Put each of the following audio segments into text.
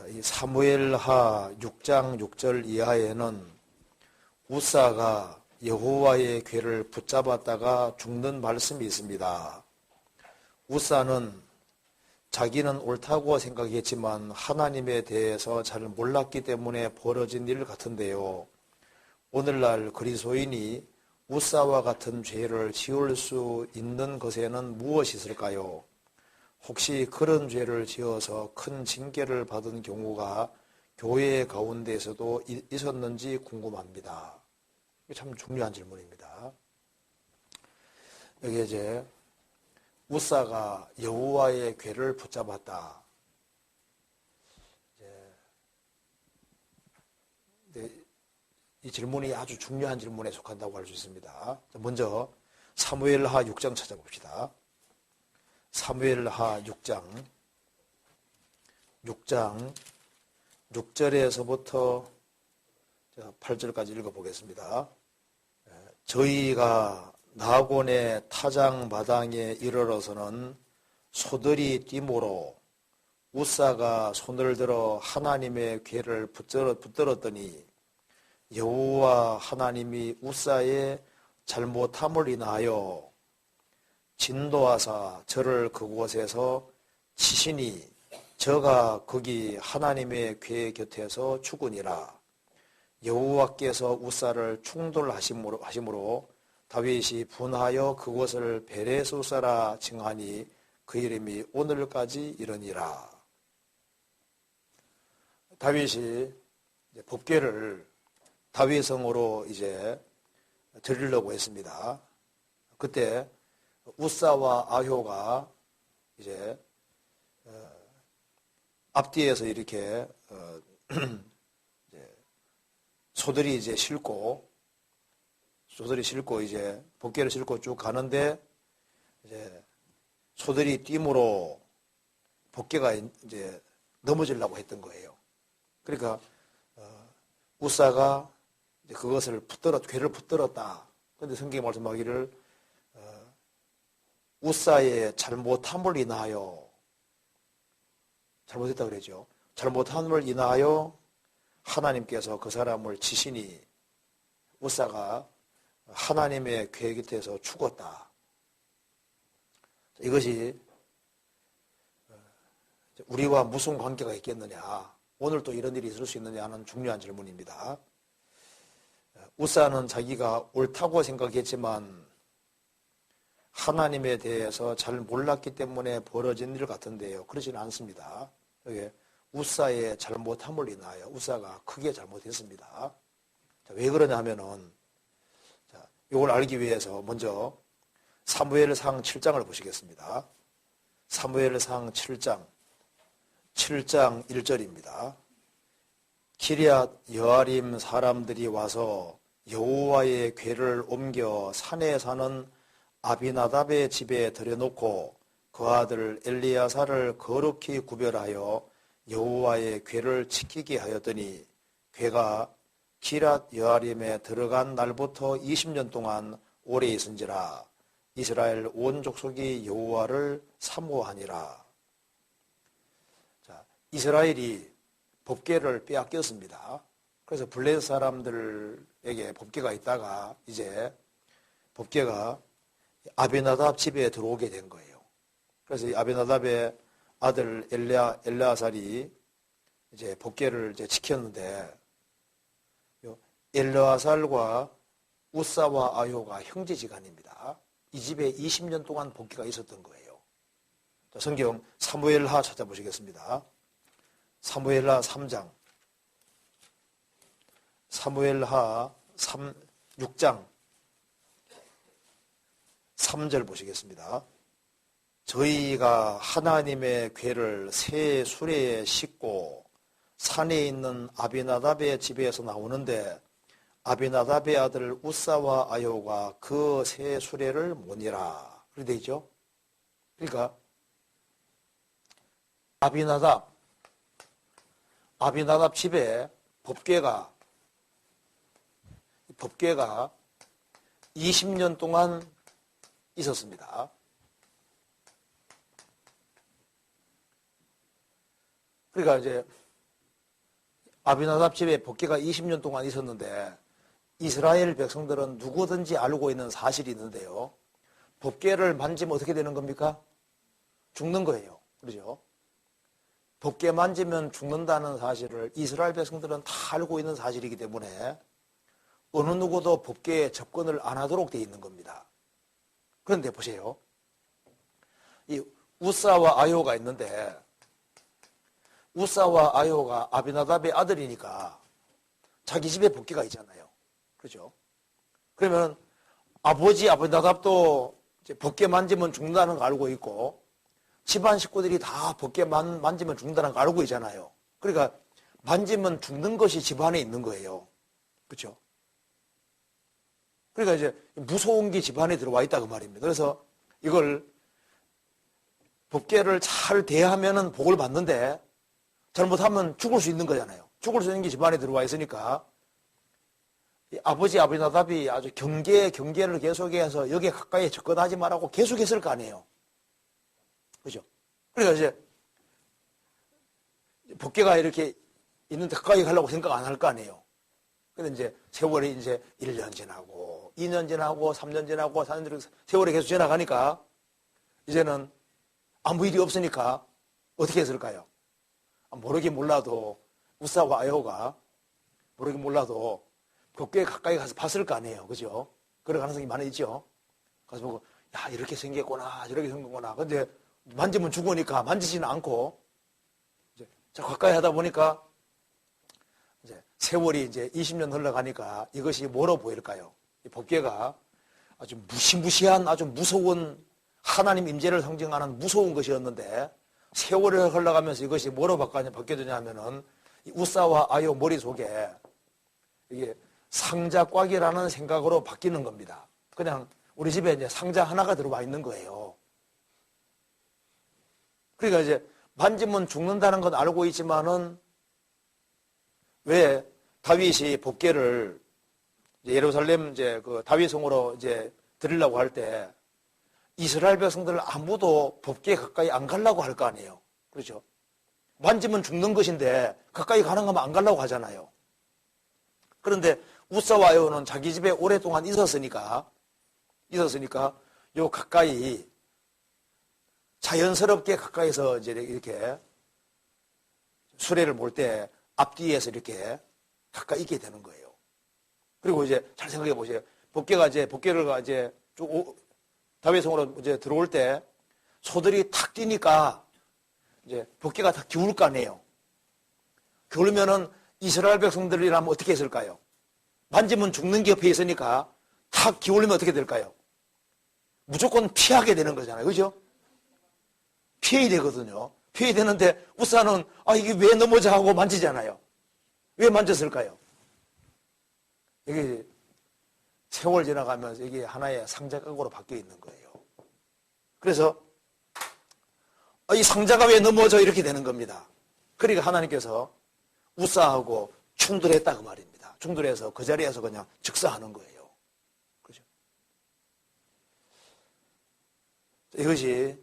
이 사무엘하 6장 6절 이하에는 우사가 여호와의 궤를 붙잡았다가 죽는 말씀이 있습니다. 우사는 자기는 옳다고 생각했지만 하나님에 대해서 잘 몰랐기 때문에 벌어진 일 같은데요. 오늘날 그리스도인이 우사와 같은 죄를 지을 수 있는 것에는 무엇이 있을까요? 혹시 그런 죄를 지어서 큰 징계를 받은 경우가 교회 가운데에서도 있었는지 궁금합니다. 이게 참 중요한 질문입니다. 여기 이제 우사가 여호와의 궤를 붙잡았다. 이 질문이 아주 중요한 질문에 속한다고 할 수 있습니다. 먼저 사무엘하 6장 찾아봅시다. 사무엘하 6장 6절에서부터 8절까지 읽어보겠습니다. 저희가 나곤의 타작 마당에 이르러서는 소들이 뛰므로 우사가 손을 들어 하나님의 궤를 붙들었더니 여호와 하나님이 우사의 잘못함을 인하여 진노하사 저를 그곳에서 치시니 저가 거기 하나님의 궤 곁에서 죽으니라. 여호와께서 우사를 충돌하심으로 다윗이 분하여 그곳을 베레수사라 칭하니 그 이름이 오늘까지 이르니라. 다윗이 법궤를 다윗성으로 이제 드리려고 했습니다. 그때 우사와 아효가 이제 앞뒤에서 이렇게 소들이 이제 싣고 이제 법궤를 싣고 쭉 가는데 이제 소들이 뛰므로 법궤가 이제 넘어지려고 했던 거예요. 그러니까 우사가 그것을 궤를 붙들었다. 그런데 성경이 말씀하기를 우사의 잘못함을 인하여 잘못했다 그러죠. 잘못함을 인하여 하나님께서 그 사람을 치시니 우사가 하나님의 궤 곁에서 죽었다. 이것이 우리와 무슨 관계가 있겠느냐, 오늘 또 이런 일이 있을 수 있느냐 하는 중요한 질문입니다. 우사는 자기가 옳다고 생각했지만 하나님에 대해서 잘 몰랐기 때문에 벌어진 일 같은데요. 그렇지는 않습니다. 여기 우사의 잘못함을 인하여 우사가 크게 잘못했습니다. 자, 왜 그러냐 하면은, 이걸 알기 위해서 먼저 사무엘상 7장을 보시겠습니다. 사무엘상 7장 1절입니다. 기럇 여아림 사람들이 와서 여호와의 궤를 옮겨 산에 사는 아비나답의 집에 들여놓고 그 아들 엘리야사를 거룩히 구별하여 여호와의 궤를 지키게 하였더니 궤가 기럇 여아림에 들어간 날부터 20년 동안 오래 있은지라. 이스라엘 온 족속이 여호와를 사모하니라. 자, 이스라엘이 법궤를 빼앗겼습니다. 그래서 블레셋 사람들에게 법궤가 있다가 이제 법궤가 아비나답 집에 들어오게 된 거예요. 그래서 이 아비나답의 아들 엘르아살이 이제 법궤를 이제 지켰는데, 엘르아살과 우사와 아효가 형제지간입니다. 이 집에 20년 동안 법궤가 있었던 거예요. 자, 성경 사무엘하 찾아보시겠습니다. 사무엘하 3장, 사무엘하 6장 3절 보시겠습니다. 저희가 하나님의 궤를 새 수레에 싣고 산에 있는 아비나답의 집에서 나오는데 아비나답의 아들 우사와 아효가 그 새 수레를 모니라. 그렇게 되어 있죠. 그러니까 아비나답 집에 법궤가 20년 동안 있었습니다. 그러니까 이제 아비나답 집에 법궤가 20년 동안 있었는데 이스라엘 백성들은 누구든지 알고 있는 사실이 있는데요. 법궤를 만지면 어떻게 되는 겁니까? 죽는 거예요. 그렇죠? 법궤 만지면 죽는다는 사실을 이스라엘 백성들은 다 알고 있는 사실이기 때문에 어느 누구도 법궤에 접근을 안 하도록 되어 있는 겁니다. 그런데 보세요. 이 우사와 아요가 있는데 우사와 아요가 아비나답의 아들이니까 자기 집에 법궤가 있잖아요. 그렇죠? 그러면 아버지 아비나답도 이제 법궤 만지면 죽는다는 거 알고 있고 집안 식구들이 다 법궤 만지면 죽는다는 거 알고 있잖아요. 그러니까 만지면 죽는 것이 집안에 있는 거예요. 그렇죠? 그러니까 이제 무서운 게 집안에 들어와 있다 그 말입니다. 그래서 이걸 법궤를 잘 대하면은 복을 받는데 잘못하면 죽을 수 있는 거잖아요. 죽을 수 있는 게 집안에 들어와 있으니까 아버지 아비나답이 아주 경계를 계속해서 여기에 가까이 접근하지 말라고 계속했을 거 아니에요. 그죠? 그러니까 이제 법궤가 이렇게 있는데 가까이 가려고 생각 안 할 거 아니에요. 근데 이제 세월이 이제 1년 지나고 2년 지나고 3년 지나고 4년 지나고 세월이 계속 지나가니까 이제는 아무 일이 없으니까 어떻게 했을까요? 모르긴 몰라도 우사와 아요가 모르긴 몰라도 법궤에 가까이 가서 봤을 거 아니에요. 그죠? 그럴 가능성이 많이 있죠. 가서 보고 야 이렇게 생겼구나 저렇게 생겼구나. 근데 만지면 죽으니까 만지지는 않고 이제 가까이 하다 보니까 이제 세월이 이제 20년 흘러가니까 이것이 뭐로 보일까요? 이 법궤가 아주 무시무시한 아주 무서운 하나님 임재를 상징하는 무서운 것이었는데 세월이 흘러가면서 이것이 뭐로 바뀌어지냐 하면은 우사와 아요 머릿속에 이게 상자꽉이라는 생각으로 바뀌는 겁니다. 그냥 우리 집에 이제 상자 하나가 들어와 있는 거예요. 그러니까 이제 만지면 죽는다는 건 알고 있지만은 왜 다윗이 법궤를 예루살렘 이제 그 다윗성으로 이제 드리려고 할 때 이스라엘 백성들 아무도 법궤에 가까이 안 가려고 할 거 아니에요. 그렇죠? 만지면 죽는 것인데 가까이 가는 거면 안 가려고 하잖아요. 그런데 우사와 아요는 자기 집에 오랫동안 있었으니까 요 가까이 자연스럽게 가까이서 이제 이렇게 수레를 몰 때 앞뒤에서 이렇게 가까이 있게 되는 거예요. 그리고 이제 잘 생각해 보세요. 법궤를 이제 쭉 다윗성으로 이제 들어올 때 소들이 탁 뛰니까 이제 법궤가 다 기울 거 아니에요. 그러면은 이스라엘 백성들이라면 어떻게 했을까요? 만지면 죽는 게 옆에 있으니까 탁 기울면 어떻게 될까요? 무조건 피하게 되는 거잖아요. 그죠? 피해야 되거든요. 피해야 되는데 우사는 이게 왜 넘어져 하고 만지잖아요. 왜 만졌을까요? 이게 세월 지나가면서 이게 하나의 상자각으로 바뀌어 있는 거예요. 그래서 이 상자가 왜 넘어져 이렇게 되는 겁니다. 그러니까 하나님께서 우사하고 충돌했다 그 말입니다. 충돌해서 그 자리에서 그냥 즉사하는 거예요. 그죠? 이것이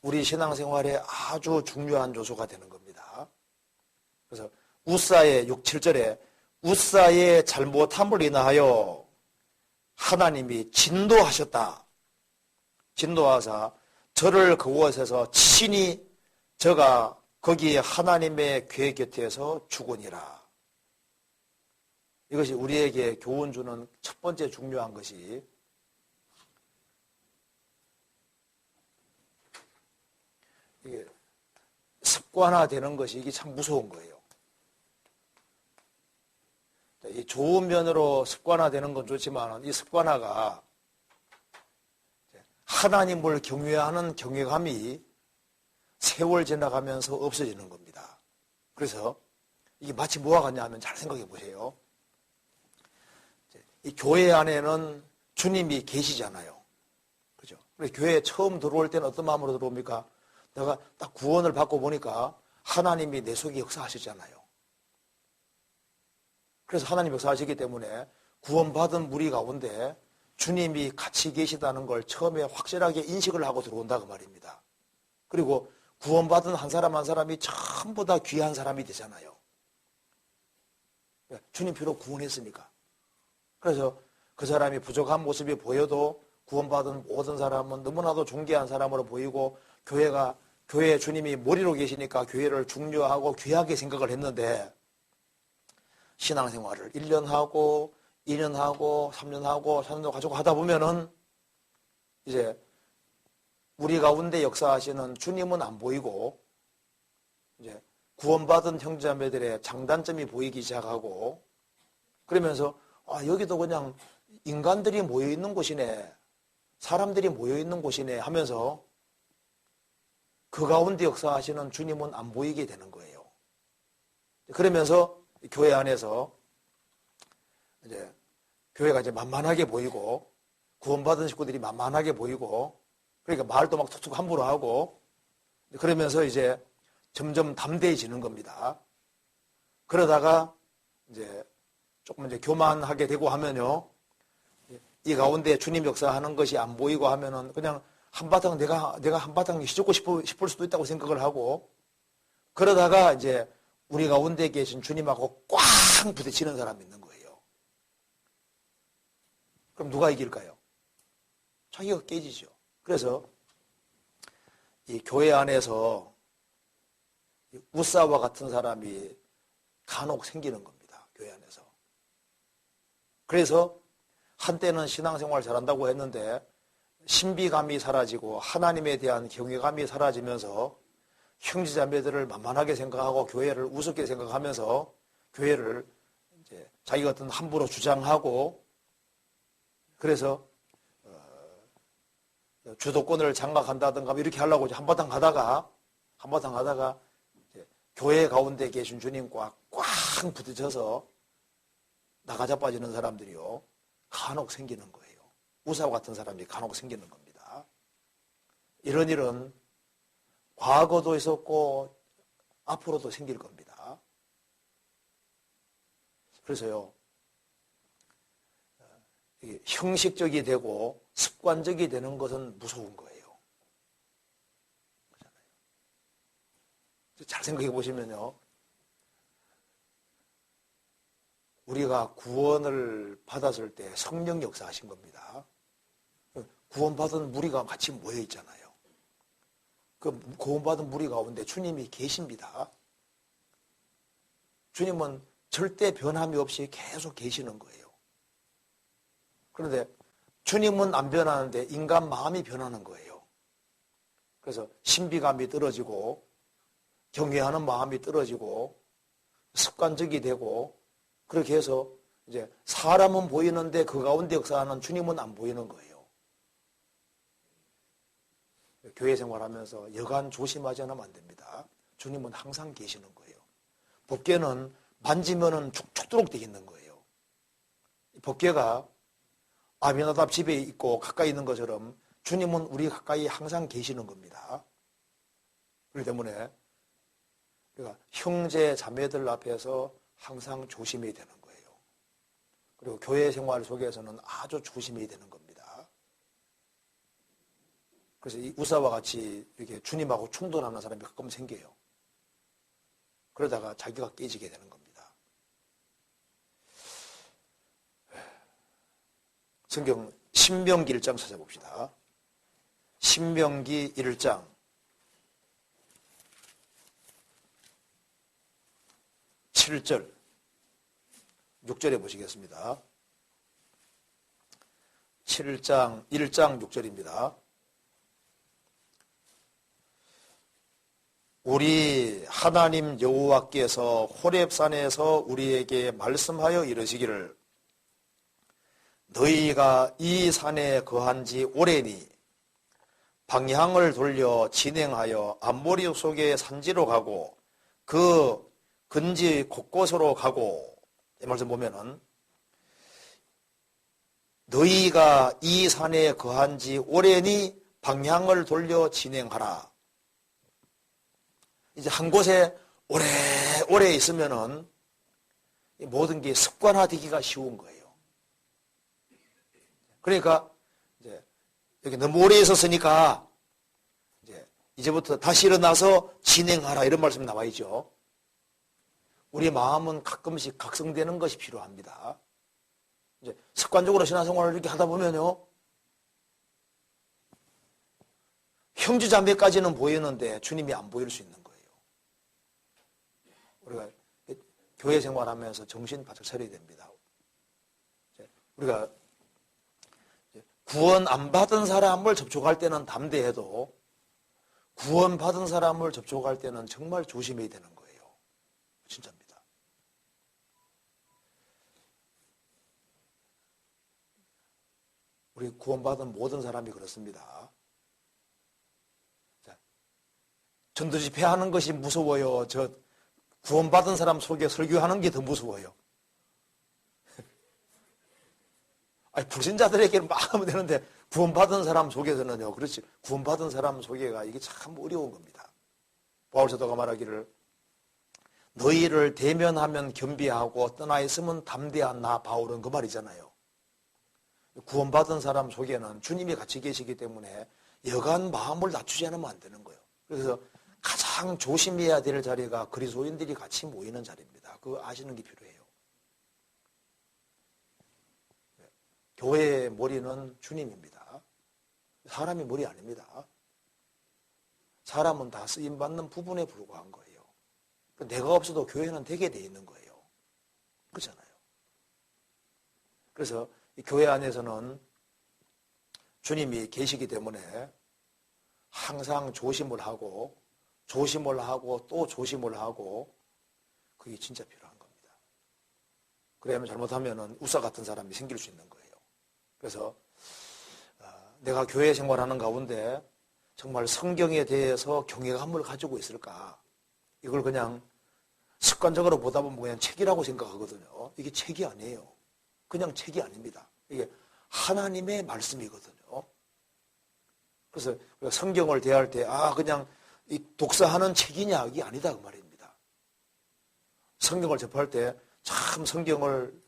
우리 신앙생활에 아주 중요한 요소가 되는 겁니다. 그래서 우사의 6, 7절에 우사의 잘못함을 인하여 하나님이 진노하셨다. 진노하사 저를 그곳에서 친히 저가 거기에 하나님의 궤 곁에서 죽으니라. 이것이 우리에게 교훈 주는 첫 번째 중요한 것이 이게 습관화되는 것이 이게 참 무서운 거예요. 이 좋은 면으로 습관화되는 건 좋지만 이 습관화가 하나님을 경외하는 경외감이 세월 지나가면서 없어지는 겁니다. 그래서 이게 마치 뭐와 같냐 하면 잘 생각해 보세요. 이 교회 안에는 주님이 계시잖아요. 그죠? 그래서 교회에 처음 들어올 때는 어떤 마음으로 들어옵니까? 내가 딱 구원을 받고 보니까 하나님이 내 속에 역사하시잖아요. 그래서 하나님 역사하시기 때문에 구원받은 무리 가운데 주님이 같이 계시다는 걸 처음에 확실하게 인식을 하고 들어온다 그 말입니다. 그리고 구원받은 한 사람 한 사람이 전부 다 귀한 사람이 되잖아요. 주님 피로 구원했으니까. 그래서 그 사람이 부족한 모습이 보여도 구원받은 모든 사람은 너무나도 존귀한 사람으로 보이고 교회 주님이 머리로 계시니까 교회를 중요하고 귀하게 생각을 했는데 신앙생활을 1년 하고 2년 하고 3년 하고 4년도 가지고 하다 보면은 이제 우리 가운데 역사하시는 주님은 안 보이고 이제 구원받은 형제자매들의 장단점이 보이기 시작하고 그러면서 여기도 그냥 인간들이 모여있는 곳이네, 사람들이 모여있는 곳이네 하면서 그 가운데 역사하시는 주님은 안 보이게 되는 거예요. 그러면서 교회 안에서 이제 교회가 이제 만만하게 보이고 구원받은 식구들이 만만하게 보이고 그러니까 말도 막 툭툭 함부로 하고 그러면서 이제 점점 담대해지는 겁니다. 그러다가 이제 조금 이제 교만하게 되고 하면요, 이 가운데 주님 역사하는 것이 안 보이고 하면은 그냥 한바탕 내가 한바탕 휘젓고 싶을 수도 있다고 생각을 하고 그러다가 이제 우리 가운데 계신 주님하고 꽝 부딪히는 사람이 있는 거예요. 그럼 누가 이길까요? 자기가 깨지죠. 그래서 이 교회 안에서 우사와 같은 사람이 간혹 생기는 겁니다. 교회 안에서. 그래서 한때는 신앙생활 잘한다고 했는데 신비감이 사라지고 하나님에 대한 경외감이 사라지면서 형제자매들을 만만하게 생각하고 교회를 우습게 생각하면서 교회를 이제 자기가 어떤 함부로 주장하고 그래서 주도권을 장악한다든가 이렇게 하려고 한바탕 하다가 교회 가운데 계신 주님과 꽉 부딪혀서 나가자빠지는 사람들이요 간혹 생기는 거예요. 우사와 같은 사람이 간혹 생기는 겁니다. 이런 일은 과거도 있었고 앞으로도 생길 겁니다. 그래서요 형식적이 되고 습관적이 되는 것은 무서운 거예요. 그렇잖아요. 잘 생각해 보시면요. 우리가 구원을 받았을 때 성령 역사하신 겁니다. 구원받은 무리가 같이 모여 있잖아요. 그 구원받은 무리 가운데 주님이 계십니다. 주님은 절대 변함이 없이 계속 계시는 거예요. 그런데 주님은 안 변하는데 인간 마음이 변하는 거예요. 그래서 신비감이 떨어지고 경외하는 마음이 떨어지고 습관적이 되고 그렇게 해서 이제 사람은 보이는데 그 가운데 역사하는 주님은 안 보이는 거예요. 교회 생활하면서 여간 조심하지 않으면 안 됩니다. 주님은 항상 계시는 거예요. 법궤는 만지면은 죽도록 되어 있는 거예요. 법궤가 아비나답 집에 있고 가까이 있는 것처럼 주님은 우리 가까이 항상 계시는 겁니다. 그렇기 때문에 우리가 형제 자매들 앞에서 항상 조심해야 되는 거예요. 그리고 교회 생활 속에서는 아주 조심해야 되는 겁니다. 그래서 이 우사와 같이 이렇게 주님하고 충돌하는 사람이 가끔 생겨요. 그러다가 자기가 깨지게 되는 겁니다. 성경 신명기 1장 찾아봅시다. 신명기 1장 7절 6절에 보시겠습니다. 7장 1장 6절입니다. 우리 하나님 여호와께서 호렙산에서 우리에게 말씀하여 이르시기를 너희가 이 산에 거한 지 오래니 방향을 돌려 진행하여 암모리 속의 산지로 가고 그 근지 곳곳으로 가고 이 말씀 보면은 너희가 이 산에 거한 지 오래니 방향을 돌려 진행하라. 이제 한 곳에 오래 있으면은 모든 게 습관화되기가 쉬운 거예요. 그러니까 이제 여기 너무 오래 있었으니까 이제부터 다시 일어나서 진행하라 이런 말씀이 나와 있죠. 우리 마음은 가끔씩 각성되는 것이 필요합니다. 이제 습관적으로 신앙생활을 이렇게 하다 보면요, 형제자매까지는 보이는데 주님이 안 보일 수 있는 거예요. 우리가 교회 생활하면서 정신 바짝 차려야 됩니다. 우리가 구원 안 받은 사람을 접촉할 때는 담대해도 구원 받은 사람을 접촉할 때는 정말 조심해야 되는 거예요. 진짜입니다. 우리 구원받은 모든 사람이 그렇습니다. 전도 집회하는 것이 무서워요. 저 구원받은 사람 속에 설교하는 게 더 무서워요. 아니, 불신자들에게는 막 하면 되는데 구원받은 사람 속에서는요. 그렇지. 구원받은 사람 속에가 이게 참 어려운 겁니다. 바울 사도가 말하기를 너희를 대면하면 겸비하고 떠나 있으면 담대한 나 바울은 그 말이잖아요. 구원받은 사람 속에는 주님이 같이 계시기 때문에 여간 마음을 낮추지 않으면 안 되는 거예요. 그래서 가장 조심해야 될 자리가 그리스도인들이 같이 모이는 자리입니다. 그거 아시는 게 필요해요. 교회의 머리는 주님입니다. 사람이 머리 아닙니다. 사람은 다 쓰임받는 부분에 불과한 거예요. 내가 없어도 교회는 되게 돼 있는 거예요. 그렇잖아요. 그래서 이 교회 안에서는 주님이 계시기 때문에 항상 조심을 하고 또 조심을 하고 그게 진짜 필요한 겁니다. 그러면 잘못하면 우사 같은 사람이 생길 수 있는 거예요. 그래서 내가 교회 생활하는 가운데 정말 성경에 대해서 경외감을 가지고 있을까? 이걸 그냥 습관적으로 보다 보면 그냥 책이라고 생각하거든요. 이게 책이 아니에요. 그냥 책이 아닙니다. 이게 하나님의 말씀이거든요. 그래서 우리가 성경을 대할 때 그냥 이 독서하는 책이냐 이게 아니다 그 말입니다. 성경을 접할 때 참 성경을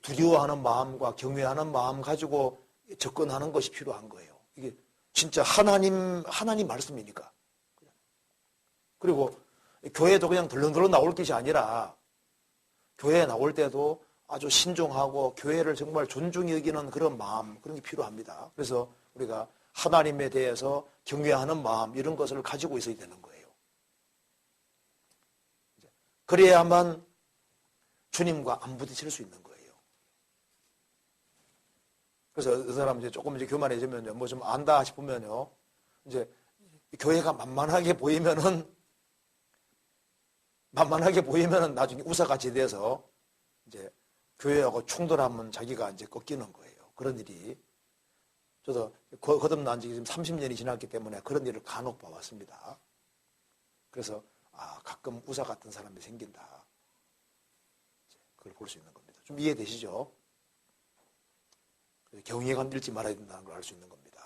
두려워하는 마음과 경외하는 마음 가지고 접근하는 것이 필요한 거예요. 이게 진짜 하나님 말씀이니까. 그리고 교회도 그냥 덜렁덜렁 나올 것이 아니라 교회에 나올 때도 아주 신중하고 교회를 정말 존중히 여기는 그런 마음, 그런 게 필요합니다. 그래서 우리가 하나님에 대해서 경외하는 마음 이런 것을 가지고 있어야 되는 거예요. 그래야만 주님과 안 부딪힐 수 있는 거예요. 그래서 그 사람 이제 조금 교만해지면요, 뭐 좀 안다 싶으면요, 이제 교회가 만만하게 보이면은 나중에 우사같이 돼서 이제 교회하고 충돌하면 자기가 이제 꺾이는 거예요. 그런 일이. 저도 거듭난 지 지금 30년이 지났기 때문에 그런 일을 간혹 봐왔습니다. 그래서 가끔 우사 같은 사람이 생긴다. 그걸 볼 수 있는 겁니다. 좀 이해되시죠? 경외감 잃지 말아야 된다는 걸 알 수 있는 겁니다.